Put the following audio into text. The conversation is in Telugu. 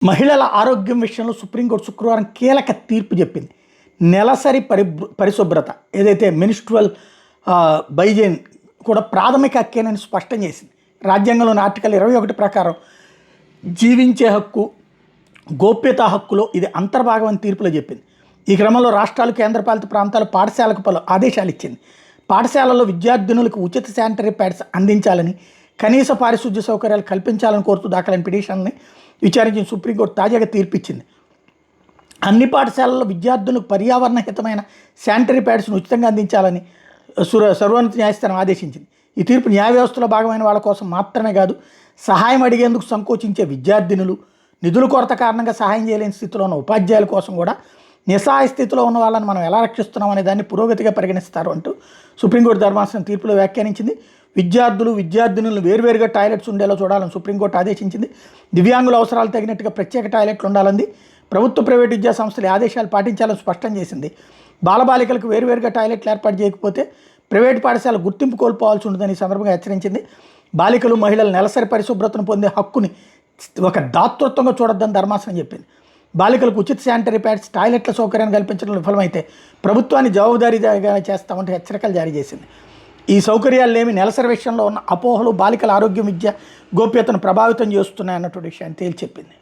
మహిళల ఆరోగ్యం విషయంలో సుప్రీంకోర్టు శుక్రవారం కీలక తీర్పు చెప్పింది. నెలసరి పరిశుభ్రత ఏదైతే మెన్స్ట్రువల్ హైజీన్ కూడా ప్రాథమిక హక్కేనని స్పష్టం చేసింది. రాజ్యాంగంలోని ఆర్టికల్ 21 ప్రకారం జీవించే హక్కు, గోప్యతా హక్కులో ఇది అంతర్భాగం అని తీర్పులో చెప్పింది. ఈ క్రమంలో రాష్ట్రాలు, కేంద్రపాలిత ప్రాంతాలు పాఠశాలకు పలు ఆదేశాలు ఇచ్చింది. పాఠశాలల్లో విద్యార్థినులకు ఉచిత శానిటరీ ప్యాడ్స్ అందించాలని, కనీస పారిశుద్ధ్య సౌకర్యాలు కల్పించాలని కోరుతూ దాఖలైన పిటిషన్ని విచారించిన సుప్రీంకోర్టు తాజాగా తీర్పిచ్చింది. అన్ని పాఠశాలల్లో విద్యార్థులకు పర్యావరణ హితమైన శానిటరీ ప్యాడ్స్ను ఉచితంగా అందించాలని సర్వోన్నత న్యాయస్థానం ఆదేశించింది. ఈ తీర్పు న్యాయ వ్యవస్థలో భాగమైన వాళ్ళ కోసం మాత్రమే కాదు, సహాయం అడిగేందుకు సంకోచించే విద్యార్థినులు, నిధుల కొరత కారణంగా సహాయం చేయలేని స్థితిలో ఉన్న ఉపాధ్యాయుల కోసం కూడా నిస్సహాయ స్థితిలో ఉన్న వాళ్ళని మనం ఎలా రక్షిస్తున్నాం అనే దాన్ని పురోగతిగా పరిగణిస్తారు అంటూ సుప్రీంకోర్టు ధర్మాసనం తీర్పులో వ్యాఖ్యానించింది. విద్యార్థినులను వేర్వేరుగా టాయిలెట్స్ ఉండేలా చూడాలని సుప్రీంకోర్టు ఆదేశించింది. దివ్యాంగుల అవసరాలు తగినట్టుగా ప్రత్యేక టాయిలెట్లు ఉండాలంది. ప్రభుత్వ, ప్రైవేటు విద్యా సంస్థలు ఆదేశాలు పాటించాలని స్పష్టం చేసింది. బాలబాలికలకు వేర్వేరుగా టాయిలెట్లు ఏర్పాటు చేయకపోతే ప్రైవేటు పాఠశాల గుర్తింపు కోల్పోవాల్సి ఉంటుందని ఈ సందర్భంగా హెచ్చరించింది. బాలికలు, మహిళలు నెలసరి పరిశుభ్రతను పొందే హక్కుని ఒక దాతృత్వంగా చూడొద్దని ధర్మాసనం చెప్పింది. బాలికలకు ఉచిత శానిటరీ ప్యాడ్స్, టాయిలెట్ల సౌకర్యాన్ని కల్పించడం విఫలమైతే ప్రభుత్వాన్ని జవాబుదారీగా చేస్తామంటే హెచ్చరికలు జారీ చేసింది. ఈ సౌకర్యాలు లేమి నెలసరి విషయంలో ఉన్న అపోహలు బాలికల ఆరోగ్యం, విద్య, గోప్యతను ప్రభావితం చేస్తున్నాయన్నటువంటి విషయాన్ని తేల్చెప్పింది.